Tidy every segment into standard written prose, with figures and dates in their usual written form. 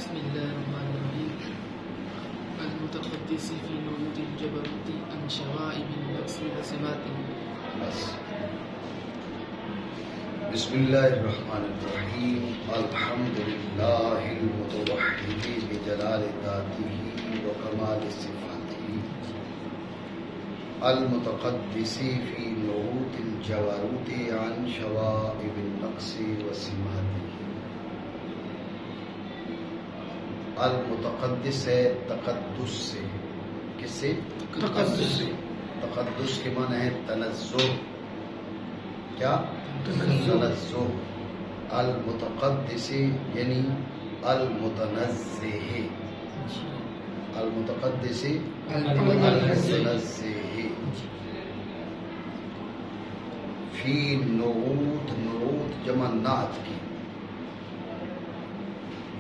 بسم الله الرحمن الرحيم. المتقدس في نعوت الجبروت عن شوائب النقص وسماته. بسم الله الرحمن الرحيم. الحمد لله المتوحد بجلال ذاته وكمال صفاته المتقدس في نعوت الجبروت عن شوائب النقص وسماته. المتقدس ہے تقدس سے. کس سے؟ تقدس سے. تقدس کے معنی ہے تنزہ. کیا؟ تنزہ. المتقدس یعنی المتنزہ. المتقدس المتنزہ. فی نعوت. نعوت جمع نعت کی.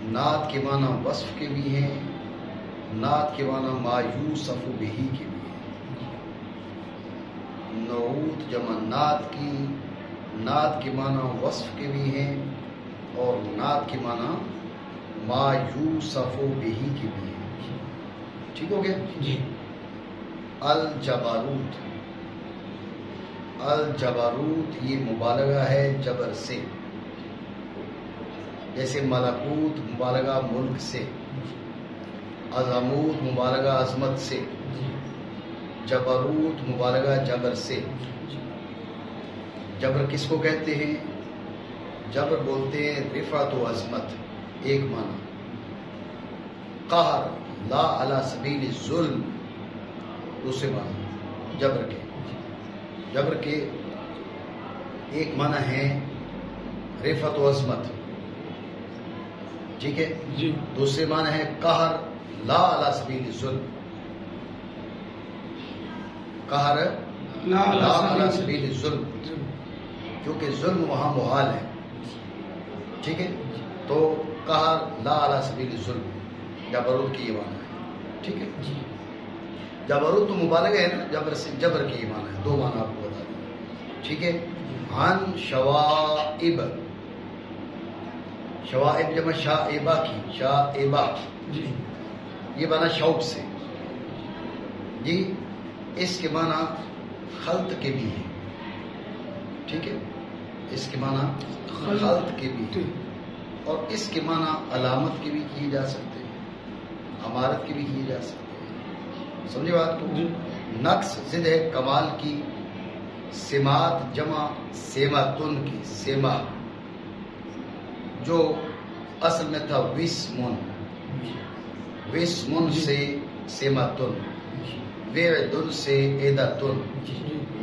نعت کے معنی وصف کے بھی ہیں، نعت کے معنی ما یوصف بہ کے بھی ہیں. نعوت جمع نعت کی، نعت کے معنی وصف کے بھی ہیں اور نعت کے معنی ما یوصف بہ کے بھی ہیں. ٹھیک ہو گیا جی. الجبروت. الجبروت یہ مبالغہ ہے جبر سے، جیسے ملکوت مبالغہ ملک سے، عظموت مبالغہ عظمت سے، جبروت مبالغہ جبر سے. جبر کس کو کہتے ہیں؟ جبر بولتے ہیں رفعت و عظمت. ایک معنی قہر لا علی سبیل الظلم. دوسرے معنی جبر کے. جبر کے ایک معنی ہے رفعت و عظمت، ٹھیک ہے جی. دوسرے معنی ہے قہر لا علی سبیل الظلم. قہر لا علی سبیل الظلم، کیونکہ ظلم وہاں محال ہے. ٹھیک ہے، تو قہر لا علی سبیل الظلم جبروت کی یہ معنی ہے. ٹھیک ہے، جبروت تو مبالغہ ہے نا، جبر سے جبر کی یہ معنی ہے. دو معنی آپ کو بتا دیں. ٹھیک ہے. عن شوائب. شوائب جمع شائبہ کی. شائبہ جی. یہ بنا شوق سے. جی، اس کے معنی خلط کے بھی ہیں. ٹھیک ہے، اس کے معنی خلط کے بھی ہیں اور اس کے معنی علامت کے بھی کیے جا سکتے ہیں، عمارت کے بھی کیے جا سکتے ہیں. سمجھے بات کو؟ نقص ضد ہے کمال کی. سمات جمع سیماتن کی. سیما جو اصل میں تھا وسمن. وسمن سے سیماتن، وعدن سے عدتن،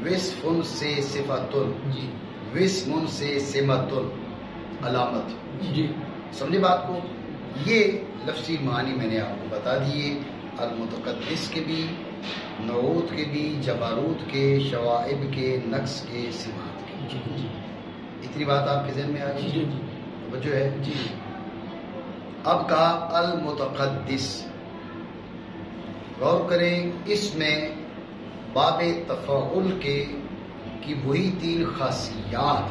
وصفن سے صفتن، وسمن سے سیماتن علامت. جی. سمجھے بات کو؟ یہ لفظی معنی میں نے آپ کو بتا دیے. المتقدس کے بھی، نعوت کے بھی، جبروت کے، شوائب کے، نقص کے، سمات کے. اتنی بات آپ کے ذہن میں آ گئی؟ جو ہے جی. اب کہا المتقدس. غور کریں، اس میں باب تفاعل کے کی وہی تین خاصیات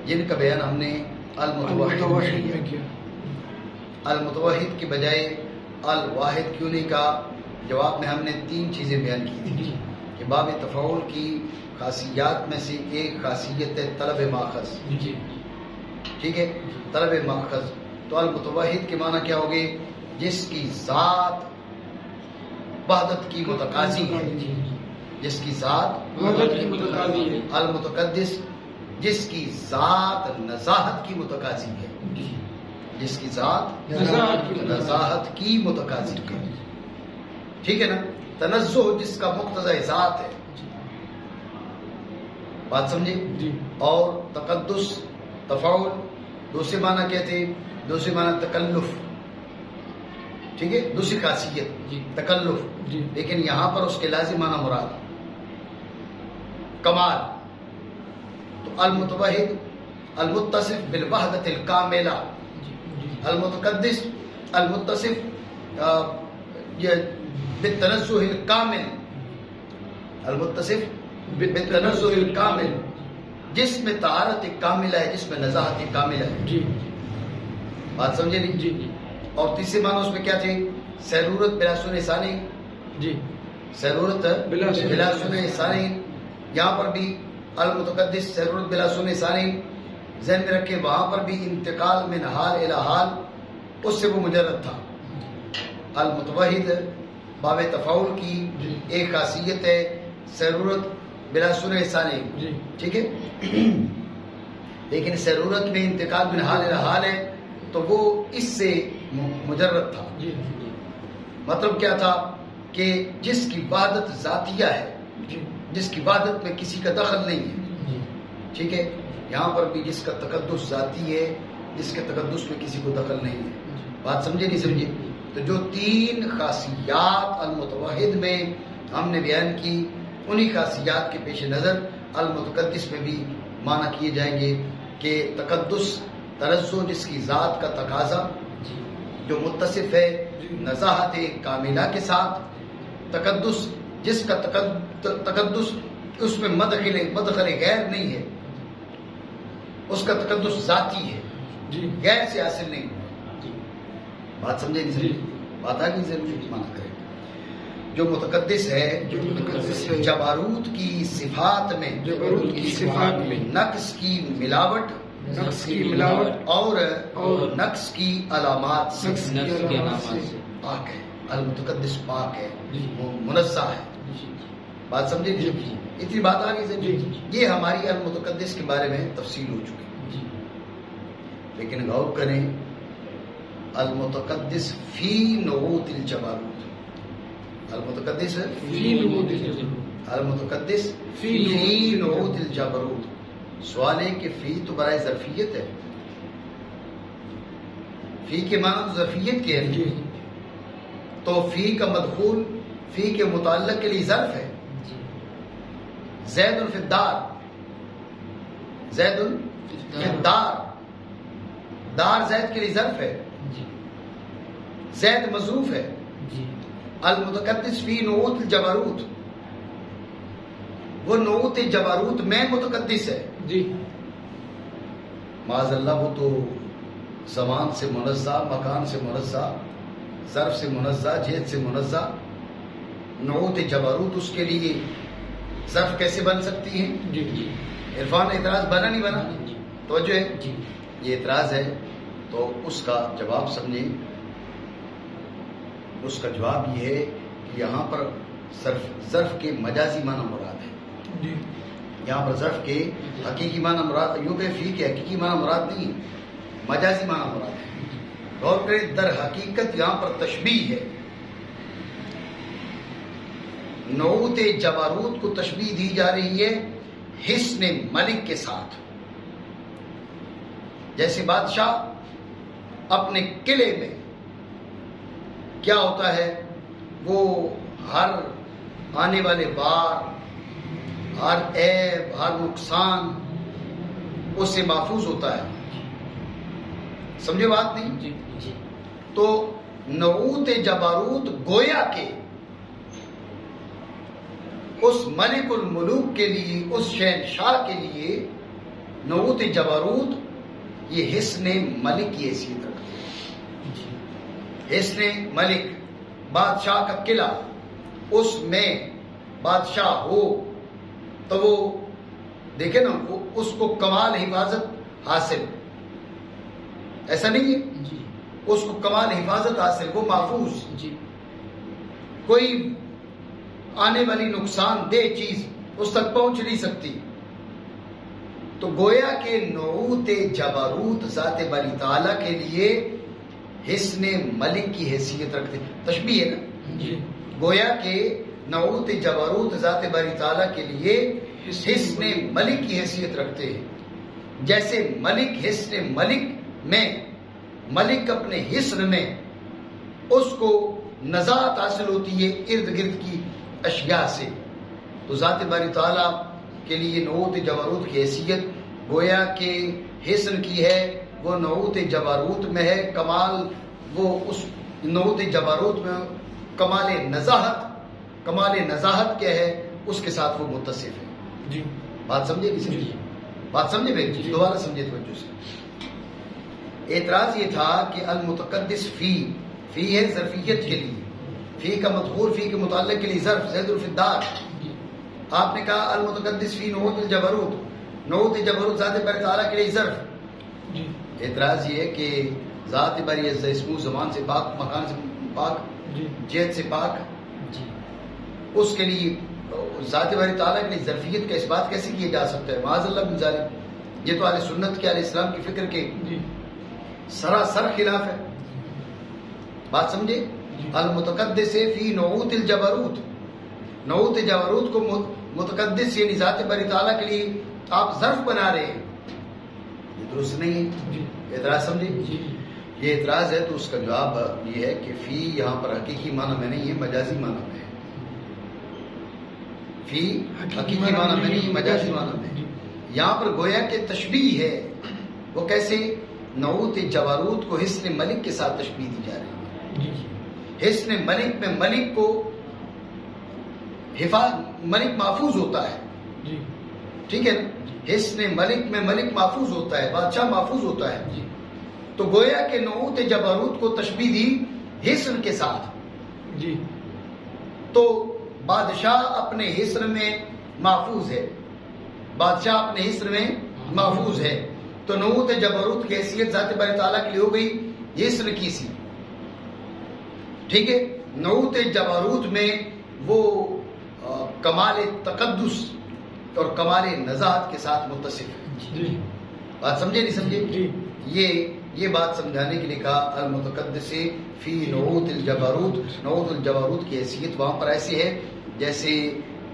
جن کا بیان ہم نے المتوحد میں کیا. المتوحد کے بجائے الواحد کیوں نہیں کہا؟ جواب میں ہم نے تین چیزیں بیان کی تھی کہ باب تفاعل کی خاصیات میں سے ایک خاصیت ہے طلب ماخذ. ٹھیک ہے، طلب ماخذ. تو المتوحد کے معنی کیا ہوگے؟ جس کی ذات وحدت کی متقاضی ہے. جس کی ذات وحدت کی متقاضی ہے. المتقدس جس کی ذات نزاہت کی متقاضی ہے. جس کی ذات نزاہت کی متقاضی ہے. ٹھیک ہے نا. تنزہ جس کا مقتضی ذات ہے. بات سمجھے؟ اور تقدس تفاعل دوسرے معنی کیا تھے؟ دوسرے معنی تکلف. ٹھیک ہے، دوسری خاصیت تکلف. لیکن یہاں پر اس کے لازم معنی مراد کمال. تو المتوحد المتصف بالوحدت الکاملہ. المتقدس المتصف بالتنزہ الکامل. المتصف بالتنزہ الکامل جس میں طہارت کاملہ ہے، جس میں نزاہت کاملہ ہے. بات سمجھے نہیں؟ اور تیسرے معنی اس میں کیا تھے؟ سیرورت بلا سن ثانی، جی سیرورت بلا سن ثانی. یہاں پر بھی المتقدس سیرورت بلا سن ثانی ذہن میں رکھے، وہاں پر بھی انتقال من حال الی حال، اس سے وہ مجرد تھا. المتوحد باب تفاعل کی ایک خاصیت ہے سیرورت بلا سن ثانی، ٹھیک ہے. لیکن سیرورت میں انتقال من حال الی حال ہے تو وہ اس سے مجرد تھا. مطلب کیا تھا کہ جس کی وحدت ذاتیہ ہے، جس کی وحدت میں کسی کا دخل نہیں ہے، ٹھیک ہے. یہاں پر بھی جس کا تقدس ذاتی ہے، جس کے تقدس میں کسی کو دخل نہیں ہے. بات سمجھے نہیں سمجھے؟ تو جو تین خاصیات المتوحد میں ہم نے بیان کی، انہی خاصیات کے پیش نظر المتقدس میں بھی معنی کیے جائیں گے کہ تقدس تنزہ جس کی ذات کا تقاضا، جو متصف ہے نزاہت کاملہ کے ساتھ. تقدس جس کا تقدس اس میں مدخل غیر نہیں ہے، اس کا تقدس ذاتی ہے، غیر سے حاصل نہیں. بات سمجھے نہیں سمجھے؟ بات آگے ضروری معنی کریں. جو متقدس ہے جباروت کی صفات میں نقص کی ملاوٹ اور نقص کی علامات سے پاک ہے. المتقدس پاک ہے، وہ منزہ ہے. بات سمجھے؟ اتنی بات آگے سے یہ ہماری المتقدس کے بارے میں تفصیل ہو چکی. لیکن غور کریں، المتقدس فی نعوت الجباروت، المتقدس فی نعوت الجبروت. سوال ہے کہ فی تو برائے ظرفیت ہے، فی کے معنی تو ظرفیت کے ہے، تو فی کا مدخول فی کے متعلق کے لیے ظرف ہے. زید فی الدار، زید فی الدار، دار زید کے لیے ظرف ہے، زید مظروف ہے. المتقدس فی نعوت الجبروت، وہ نعوت جبروت میں متقدس ہے. معاذ اللہ، وہ تو زمان سے منزہ، مکان سے منزہ، ظرف سے منزہ، جہت سے منزہ. نعوت جبروت اس کے لیے ظرف کیسے بن سکتی ہے؟ عرفان اعتراض بنا نہیں بنا؟ توجہ ہے، یہ اعتراض ہے. تو اس کا جواب سمجھیں. اس کا جواب یہ ہے کہ یہاں پر ظرف کے مجازی معنی مراد ہے. یہاں پر ظرف کے حقیقی معنی مراد، یوں کہ فی کے حقیقی معنی مراد نہیں، مجازی معنی مراد ہے. غور کریں، در حقیقت یہاں پر تشبیہ ہے. نعوت جبروت کو تشبیہ دی جا رہی ہے حسن ملک کے ساتھ. جیسے بادشاہ اپنے قلعے میں کیا ہوتا ہے، وہ ہر آنے والے وار، ہر عیب، ہر نقصان اس سے محفوظ ہوتا ہے. سمجھے بات نہیں؟ تو نعوت جبروت گویا کہ اس ملک الملوک کے لیے، اس شہنشاہ کے لیے نعوت جبروت یہ حسن ملک کی حیثیت رکھتی ہے. حسن ملک، بادشاہ کا قلعہ، اس میں بادشاہ ہو تو وہ دیکھیں نا، اس کو کمال حفاظت حاصل، ایسا نہیں ہے؟ اس کو کمال حفاظت حاصل، وہ محفوظ، کوئی آنے والی نقصان دہ چیز اس تک پہنچ نہیں سکتی. تو گویا کہ نعوت جبروت ذات باری تعالیٰ کے لیے حسن ملک کی حیثیت رکھتے. تشبیہ ہے نا، گویا کہ نعوت جبروت ذات باری تعالیٰ کے لیے حسن ملک کی حیثیت رکھتے ہیں. جیسے ملک حسن ملک میں، ملک اپنے حسن میں اس کو نزاعت حاصل ہوتی ہے ارد گرد کی اشیاء سے. تو ذات باری تعالیٰ کے لیے نعوت جبروت کی حیثیت گویا کہ حسن کی ہے، وہ نعوت جبروت میں ہے. کمال وہ اس نعوت جبروت میں کمال نزاہت کیا ہے، اس کے ساتھ وہ متصف ہے. بات سمجھے نہیں سمجھے؟ بات سمجھے بھائی؟ دوبارہ سمجھے توجہ سے. اعتراض یہ تھا کہ المتقدس فی ہے ظرفیت کے لیے، فی کا مذکور فی کے متعلق کے لیے ظرف زید فی الدار. آپ نے کہا المتقدس فی نعوت الجبروت، نعوت جبروت ذات باری تعالیٰ کے لیے ظرف. اعتراض یہ ہے کہ ذات باری عزت اسمو زمان سے پاک، مکان سے پاک، جہت سے پاک، اس کے لیے ذات باری تعالیٰ کے لیے ظرفیت کا اس بات کیسے کیا جا سکتا ہے؟ معاذ اللہ من ذالک، یہ تو اہل سنت کے، اہل اسلام کی فکر کے سراسر خلاف ہے. بات سمجھے؟ المتقدس فی نعوت الجبروت، نعوت جبروت کو متقدس یعنی ذات باری تعالیٰ کے لیے آپ ظرف بنا رہے ہیں، یہ درست نہیں ہے. اعتراض سمجھے؟ یہ اعتراض ہے تو اس کا جواب یہ ہے کہ فی یہاں پر حقیقی معنی میں نہیں ہے، مجازی معنی میں ہے. فی حقیقی معنی میں نہیں، مجازی معنی میں. یہاں پر گویا کہ تشبیہ ہے. وہ کیسے؟ نعوت جبروت کو حسن ملک کے ساتھ تشبیہ دی جا رہی ہے. حسن ملک میں ملک کو ملک محفوظ ہوتا ہے، ٹھیک ہے نا؟ حسن ملک میں ملک محفوظ ہوتا ہے، بادشاہ محفوظ ہوتا ہے. تو گویا کہ نعوت جبروت کو تشبیہ دی حسن کے ساتھ. تو بادشاہ اپنے حسن میں محفوظ ہے، بادشاہ اپنے حسن میں محفوظ ہے. تو نعوت جبروت کی حیثیت ذات باری تعالیٰ کے لیے ہو گئی حسن کی سی، ٹھیک ہے. نعوت جبروت میں وہ کمال تقدس اور کمال نزاہت کے ساتھ متصف ہے. بات سمجھے نہیں سمجھے؟ یہ بات سمجھانے کے لیے کہا المتقدس فی نعوت الجبروت، نعوت الجبروت کی حیثیت وہاں پر ایسی ہے جیسے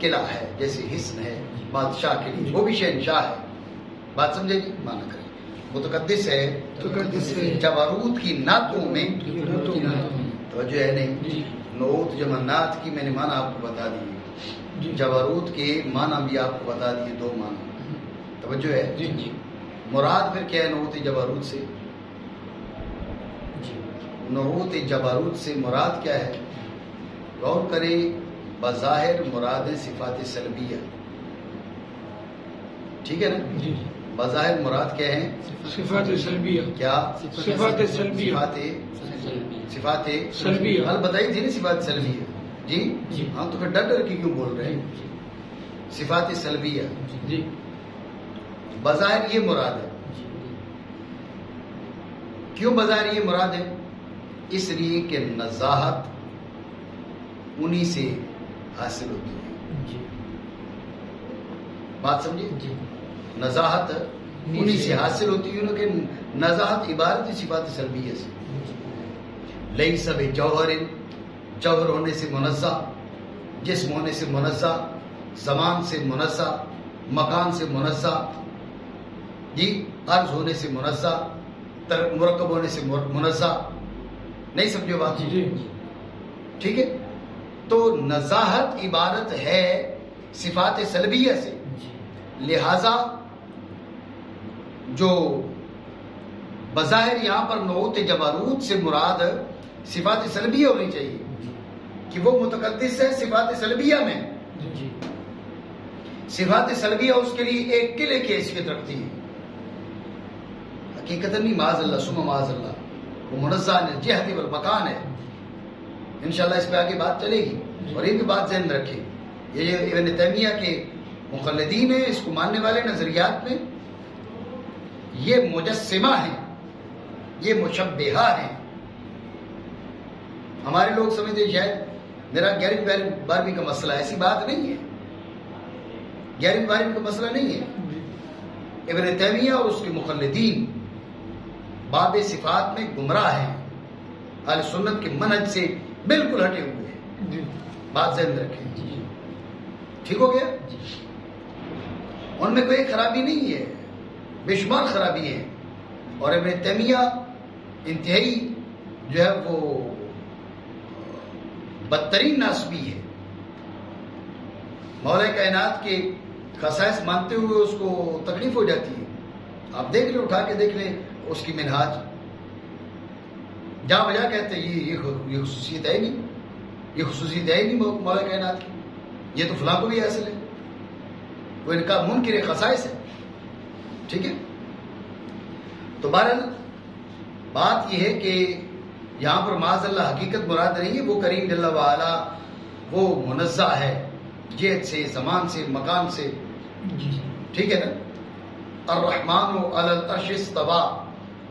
قلعہ ہے، جیسے حسن ہے بادشاہ کے لیے، وہ بھی شہنشاہ ہے. بات سمجھے جی؟ مانا کریں متقدس ہے جبروت کی نعتوں میں، توجہ ہے نہیں؟ نعوت جمع نعت کی میں نے معنی آپ کو بتا دی، جبروت کے معنی بھی آپ کو بتا دیے، دو معنی. توجہ ہے؟ مراد پھر کیا ہے نعوت جبروت سے؟ نعوت جبروت سے مراد کیا ہے؟ غور کریں. بظاہر مراد صفات سلبیہ، ٹھیک ہے نا؟ بظاہر مراد کیا ہے؟ صفات سلبیہ. کیا؟ صفات سلبیہ. صفات سلبیہ. حل بتائی تھی نا صفات سلبیہ. جی ہاں، تو پھر ڈر ڈر کے کیوں بول رہے ہیں؟ صفات سلبیہ بظاہر یہ مراد ہے. کیوں بظاہر یہ مراد ہے؟ اس لیے کہ نزاہت انہی سے حاصل ہوتی ہے. بات سمجھے؟ نزاہت انہی سے حاصل ہوتی ہے، کہ نزاہت عبارت صفات سلبیہ سے. لیس بجوہر، جوہر ہونے سے منزہ، جسم ہونے سے منزہ، زمان سے منزہ، مکان سے منزہ، جی عرض ہونے سے منزہ، مرکب ہونے سے منزہ. نہیں سمجھو بات؟ ٹھیک ہے. تو نزاہت عبارت ہے صفات سلبیہ سے. لہذا جو بظاہر یہاں پر نعوت جبروت سے مراد صفات سلبیہ ہونی چاہیے کہ وہ متقدس ہے صفات سلبیہ میں. صفات سلبیہ اس کے لیے ایک قلعے کی حیثیت رکھتی ہے. حقیقت نہیں، معاذ اللہ ثم معاذ اللہ، وہ منزہ الجہت والمکان ہے. انشاءاللہ اس پہ آگے بات چلے گی. اور یہ بھی بات ذہن میں رکھے، یہ ابن تیمیہ کے مقلدین ہیں، اس کو ماننے والے نظریات میں یہ مجسمہ ہیں، یہ مشبہہ ہیں. ہمارے لوگ سمجھتے ہیں شاید میرا 11ویں 12ویں کا مسئلہ، ایسی بات نہیں ہے. 11ویں 12ویں کا مسئلہ نہیں ہے. ابن تیمیہ اور اس کے مقلدین باب صفات میں گمراہ ہیں، اہل سنت کے منہج سے بالکل ہٹے ہوئے ہیں. بات ذہن میں رکھیں. ٹھیک ہو گیا؟ ان میں کوئی خرابی نہیں ہے، بے شمار خرابی ہے. اور ابن تیمیہ انتہائی جو ہے وہ بدترین ناسبی ہے. مولا کائنات کے خصائص مانتے ہوئے اس کو تکلیف ہو جاتی ہے. آپ دیکھ لیں، اٹھا کے دیکھ لیں اس کی منہاج، جہاں بجا کہتے ہیں یہ خصوصیت ہے نہیں، یہ خصوصیت ہے نہیں مولا کائنات کی، یہ تو فلاں کو بھی حاصل ہے. وہ ان کا منکر خصائص ہے. ٹھیک ہے. تو بہرحال بات یہ ہے کہ یہاں پر معاذ اللہ حقیقت مراد نہیں ہے، وہ کریم جل وعلا وہ منزہ ہے جہت سے، زمان سے، مکان سے، ٹھیک ہے نا. الرحمن علی العرش استویٰ،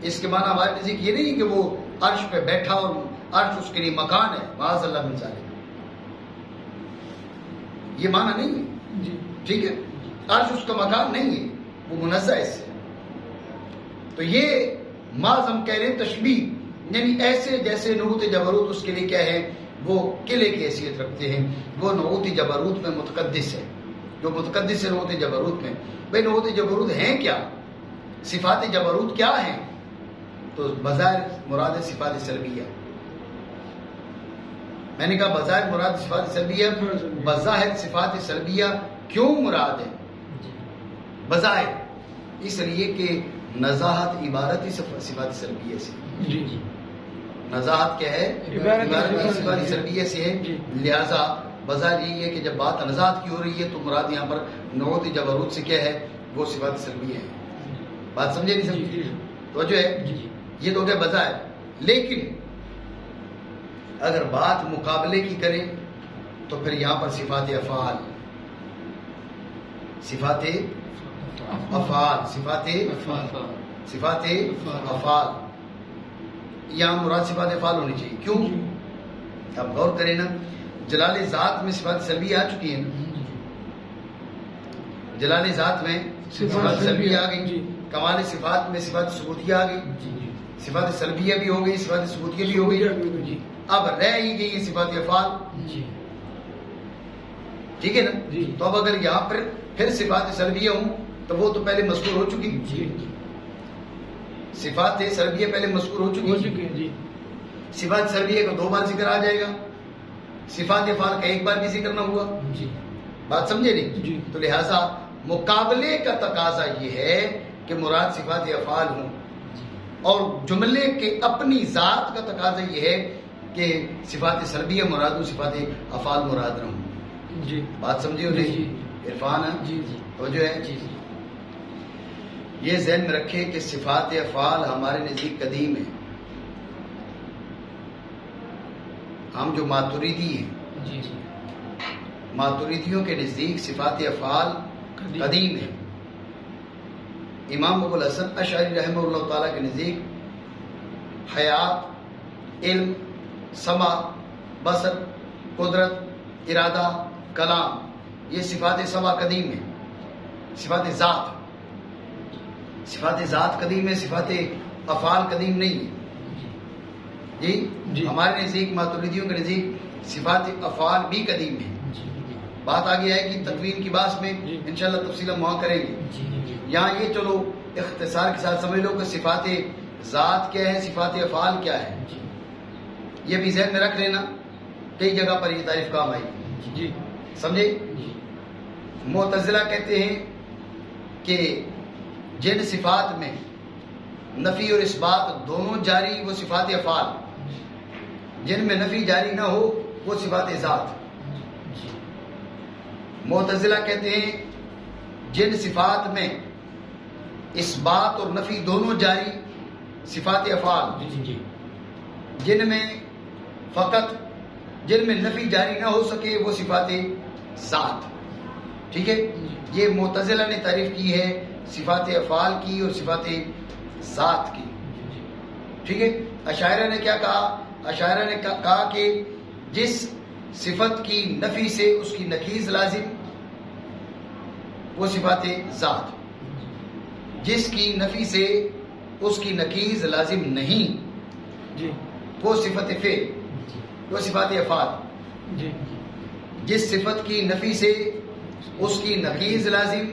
اس کے معنی ہمارے نزدیک یہ نہیں کہ وہ عرش پہ بیٹھا اور عرش اس کے لیے مکان ہے، معاذ اللہ من ذالک، یہ معنی نہیں ہے. ٹھیک ہے، عرش اس کا مکان نہیں ہے، وہ منزہ ہے اس سے. تو یہ معاذ ہم کہہ رہے ہیں تشبیہ، یعنی ایسے جیسے نعوت جبروت اس کے لیے کیا ہے، وہ قلعے کی حیثیت رکھتے ہیں، وہ نعوت جبروت میں متقدس ہے، جو متقدس ہے نعوت جبروت میں. بھائی نعوت جبروت ہیں کیا، صفات جبروت کیا ہیں؟ تو بظاہر مراد ہے صفات سلبیہ. میں نے کہا بظاہر مراد صفات سلبیہ، بظاہر صفات سلبیہ کیوں مراد ہے بظاہر؟ اس لیے کہ نزاہت عبارت ہی صفات سلبیہ سے، نزاہت کیا ہے، عبارت صفات سلبیہ سے ہے. لہذا بظاہر یہ ہے کہ جب بات نزاہت کی ہو رہی ہے تو مراد یہاں پر نعوت جبروت سے کیا ہے، وہ صفات سلبیہ ہے. بات سمجھے نہیں سمجھے؟ تو جو ہے یہ تو ہو گیا بظاہر. لیکن اگر بات مقابلے کی کریں تو پھر یہاں پر صفات افعال، صفات افعال، صفات افعال، یہاں مراد صفات افعال ہونی چاہیے. کیوں؟ اب غور کریں نا، جلال ذات میں صفات سلبیہ آ چکی ہیں نا، جلال ذات میں صفات سلبیہ آ گئی، کمال صفات میں صفات ثبوتیہ آ گئی، صفات سلبیہ بھی ہو گئی، صفات ثبوتیہ بھی ہو گئی. اب رہ ہی گئی یہ صفات افعال، ٹھیک ہے نا. تو اب اگر یہاں پر پھر صفات سلبیہ ہوں تو وہ تو پہلے مذکور ہو چکی، صفات سلبیہ پہلے مذکور ہو چکی. صفات سلبیہ کا 2 بار ذکر آ جائے گا، صفات افعال کا 1 بار بھی ذکر نہ ہوا. بات سمجھے نہیں؟ تو لہذا مقابلے کا تقاضا یہ ہے کہ مراد صفات افعال ہوں، اور جملے کے اپنی ذات کا تقاضا یہ ہے کہ صفات سلبیہ مراد ہوں، صفات افعال مراد نہ ہوں. بات سمجھے ہو نہیں؟ عرفان ہے تو جو ہے یہ ذہن میں رکھے کہ صفات افعال ہمارے نزدیک قدیم ہے. ہم جو ماتریدی ہیں، ماتریدیوں کے نزدیک صفات افعال قدیم ہے. امام ابو الحسن اشعری رحمہ اللہ تعالیٰ کے نزدیک حیات، علم، سمع، بصر، قدرت، ارادہ، کلام، یہ صفات سبع قدیم ہے. صفات ذات قدیم ہے، صفات افعال قدیم نہیں ہے. جی ہمارے نزدیک ماتریدیوں کے نزدیک صفات افعال بھی قدیم ہے. بات آگے آئے گی تکوین کی بحث میں، انشاءاللہ تفصیل ہم وہاں کریں گے. یہاں یہ چلو اختصار کے ساتھ سمجھ لو کہ صفات ذات کیا ہے، صفات افعال کیا ہے. یہ بھی ذہن میں رکھ لینا، کئی جگہ پر یہ تعریف کام آئی. سمجھے؟ معتزلہ کہتے ہیں کہ جن صفات میں نفی اور اثبات دونوں جاری وہ صفات افعال، جن میں نفی جاری نہ ہو وہ صفات ذات. معتزلہ کہتے ہیں جن صفات میں اثبات اور نفی دونوں جاری صفات افعال، جن میں فقط جن میں نفی جاری نہ ہو سکے وہ صفات ذات. ٹھیک ہے، یہ معتزلہ نے تعریف کی ہے صفات افعال کی اور صفات ذات کی. ٹھیک ہے، اشاعرہ نے کیا کہا؟ اشاعرہ نے کہا کہ جس صفت کی نفی سے اس کی نقیض لازم وہ صفات ذات، جس کی نفی سے اس کی نقیض لازم نہیں وہ صفت فعل، وہ صفات افعال. جس صفت کی نفی سے اس کی نقیض لازم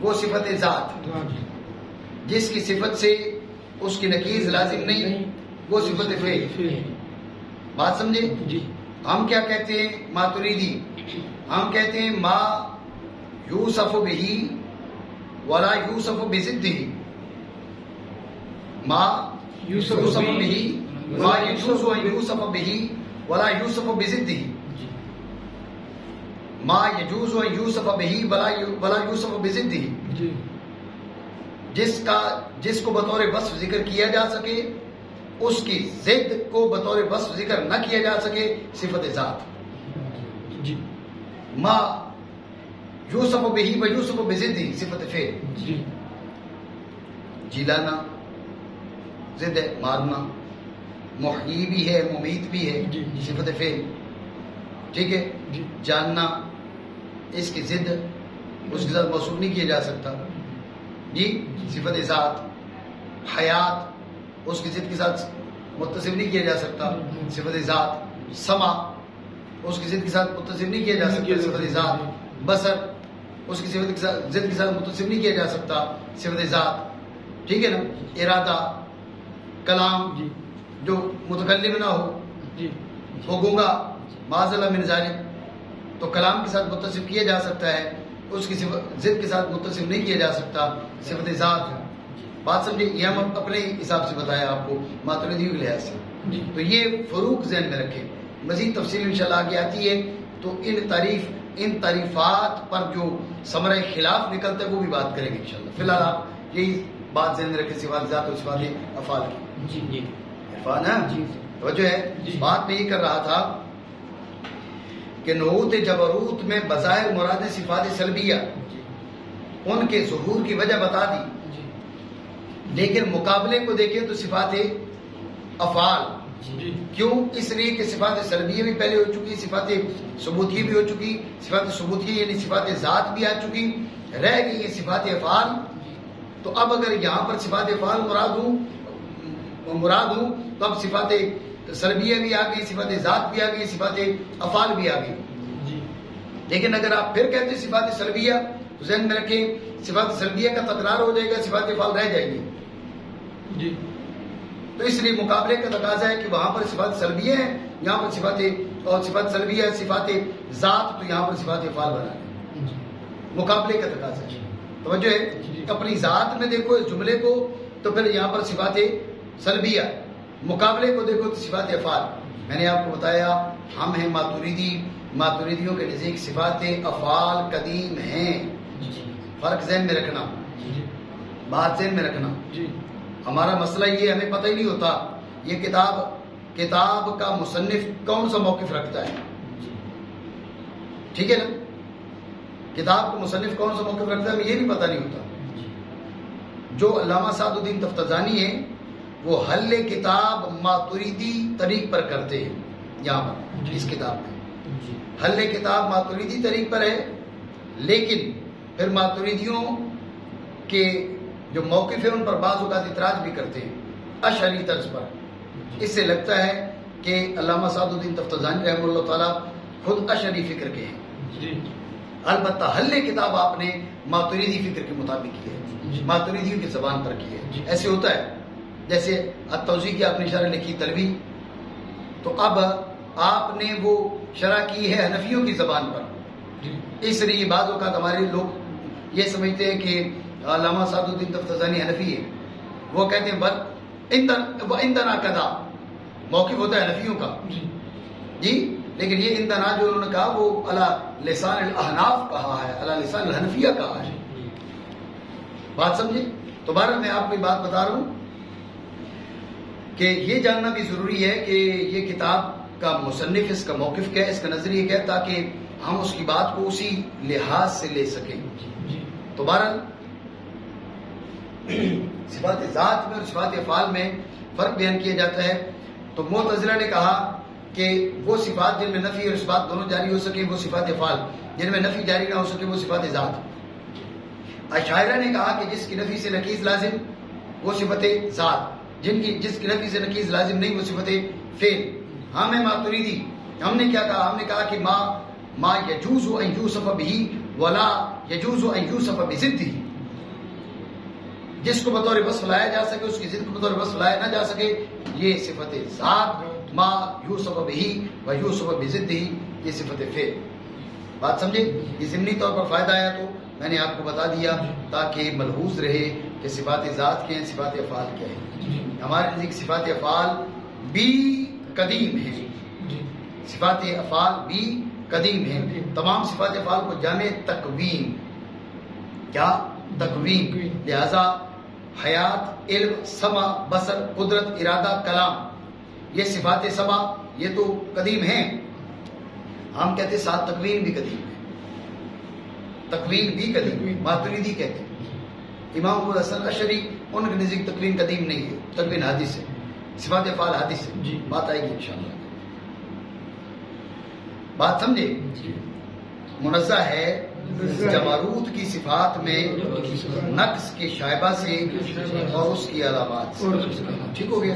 وہ صفت ذات، جس کی صفت سے اس کی نقیض لازم نہیں وہ صفت فعل. بات سمجھے؟ ہم کیا کہتے ہیں ماتریدی؟ ہم کہتے ہیں ما یوصف بہی ولا یوصف بضدہ، ما یوصف بہی ما یجوز ان یوصف بہی ولا یوصف بضدہ، ما یجوز ان یوصف بہی ولا یوصف بضدہ، جس کو بطور وصف ذکر کیا جا سکے اس کی ضد کو بطور وصف ذکر نہ کیا جا سکے صفت ذات. جی ما یوسف بہی و یوسف بضدی صفت فعل. جی جلانا ضد ہے مارنا، محیی بھی ہے ممیت بھی ہے جی. صفت فعل. ٹھیک ہے. جی جاننا اس کی ضد اس کے ساتھ موصوف نہیں کیا جا سکتا جی صفت ذات. حیات اس کی ضد کے ساتھ متصف نہیں کیا جا سکتا صفت ذات. سما اس کی ضد کے ساتھ متصف نہیں کیا جا سکتا صفت ذات. بصر اس کی صفت کے ساتھ ضد کے ساتھ متصف نہیں کیا جا سکتا صفت ذات. ٹھیک ہے نا. ارادہ، کلام جی جو متکلم نہ ہو، جی وہ گونگا معاذ اللہ من ذالک، تو کلام کے ساتھ متصف کیا جا سکتا ہے، اس کی ضد کے ساتھ متصف نہیں کیا جا سکتا صفت ذات. بات سمجھے. یہ ہم اپنے حساب سے بتایا آپ کو ماتریدی کے لحاظ سے. جی تو یہ فروق ذہن میں رکھیں. مزید تفصیل انشاءاللہ آگے آتی ہے تو ان تعریفات پر جو ثمرہ خلاف نکلتا ہے وہ بھی بات کریں گے انشاءاللہ. فی الحال آپ یہی بات ذہن میں رکھیں صفات ذات اور صفات افعال کی. جی جی عرفان ہے جی توجہ ہے. جی. بات میں یہ کر رہا تھا کہ نعوت جبروت میں بظاہر مراد صفات سلبیہ ان کے ظہور کی وجہ بتا دی، لیکن مقابلے کو دیکھیں تو صفات افعال. جی کیوں؟ اس لیے کہ صفات سلبیہ بھی پہلے ہو چکی، صفات ثبوتیہ بھی ہو چکی. صفات ثبوتیہ یعنی صفات ذات بھی آ چکی، رہ گئی یہ صفات افعال. تو اب اگر یہاں پر صفات افعال مراد ہوں تو اب صفات سلبیہ بھی آ گئی، صفات ذات بھی آ گئی، صفات افعال بھی آ گئی. جی لیکن اگر آپ پھر کہتے ہیں صفات سلبیہ تو ذہن میں رکھیں صفات سلبیہ کا تکرار ہو جائے گا، صفات افعال رہ جائیں گی. جی تو اس لیے مقابلے کا تقاضا ہے کہ وہاں پر صفات سلبیہ ہیں، یہاں پر صفات سلبیہ صفات ذات، تو یہاں پر صفات افعال بنا لیں. مقابلے کا تقاضا ہے. توجہ ہے. اپنی ذات میں دیکھو اس جملے کو تو پھر یہاں پر صفات سلبیہ، مقابلے کو دیکھو تو صفات افعال. میں نے آپ کو بتایا ہم ہیں ماتوریدیوں کے نزدیک صفات افعال قدیم ہیں. فرق ذہن میں رکھنا، بات ذہن میں رکھنا. جی ہمارا مسئلہ یہ ہمیں پتہ ہی نہیں ہوتا یہ کتاب کا مصنف کون سا موقف رکھتا ہے. ٹھیک ہے نا. کتاب کا مصنف کون سا موقف رکھتا ہے ہمیں یہ بھی پتہ نہیں ہوتا. جو علامہ سعد الدین تفتزانی ہیں وہ حل کتاب ماتریدی طریق پر کرتے ہیں. یہاں پر اس کتاب میں حل کتاب ماتریدی طریق پر ہے، لیکن پھر ماتریدیوں کے جو موقف ہے ان پر بعض اوقات اعتراض بھی کرتے ہیں اشعری طرز پر. اس سے لگتا ہے کہ علامہ سعد الدین تفتزانی رحمہ اللہ تعالیٰ خود اشعری فکر کے ہیں. البتہ حل کتاب آپ نے ماتریدی فکر کے مطابق کی ہے، ماتریدیوں کی زبان پر کی ہے. ایسے ہوتا ہے جیسے التوضیح کی آپ نے شرح لکھی تلوی، تو اب آپ نے وہ شرح کی ہے حنفیوں کی زبان پر. اس لیے بعض اوقات ہمارے لوگ یہ سمجھتے ہیں کہ علامہ سعد الدین تفتزانی حنفی ہے. وہ کہتے ہیں اندنا کدا موقف ہوتا ہے حنفیوں کا جی، لیکن یہ اندنا جو انہوں نے کہا وہ علی لسان الاحناف کہا ہے، علی لسان الحنفیہ کہا ہے. بات سمجھے. تو بہرحال میں آپ کو بات بتا رہا ہوں کہ یہ جاننا بھی ضروری ہے کہ یہ کتاب کا مصنف اس کا موقف کیا ہے، اس کا نظریہ کیا ہے، تاکہ ہم اس کی بات کو اسی لحاظ سے لے سکیں. تو بہرحال صفات ذات میں اور صفات افعال میں فرق بیان کیا جاتا ہے. تو معتزلہ نے کہا کہ وہ صفات جن میں نفی اور اثبات دونوں جاری ہو سکے وہ صفات افعال، جن میں نفی جاری نہ ہو سکے وہ صفات ذات. اشاعرہ نے کہا کہ جس کی نفی سے نقیض لازم وہ صفت ذات، جس کی نفی سے نقیض لازم نہیں وہ صفت فعل. ہم ہیں ماتریدی، ہم نے کیا کہا؟ ہم نے کہا کہ ما یجوز ان یوصف بہ ولا یجوز ان یوصف بضدہ، جس کو بطور وصف لایا جا سکے اس کی ضد کو بطور وصف لایا نہ جا سکے یہ صفت ذات. ما یوصف بہ و یوصف بضدہ یہ صفت فعل. بات سمجھے. یہ ضمنی طور پر فائدہ آیا تو میں نے آپ کو بتا دیا تاکہ ملحوظ رہے کہ صفات ذات کیا ہیں، صفات افعال کیا ہیں. ہمارے نزدیک صفات افعال بھی قدیم ہیں، صفات افعال بھی قدیم ہیں. تمام صفات افعال کو جامع تکوین، کیا تکوین، لہذا حیات، علم، سمع، بصر، قدرت، ارادہ، کلام، یہ صفات سبع یہ تو قدیم ہیں. ہم کہتے ہیں 7 تکوین بھی قدیم ہے. تکوین بھی قدیم ہے. ماتریدی کہتے ہیں. امام ابو الحسن اشعری ان کے نزدیک تکوین قدیم نہیں ہے، تکوین حدیث ہے. صفات افعال حدیث ہے. جی. بات آئے گی انشاءاللہ. بات سمجھے؟ منزہ ہے جبروت کی صفات میں نقص کے شائبہ سے اور اس کی علامات سے. ٹھیک ہو گیا؟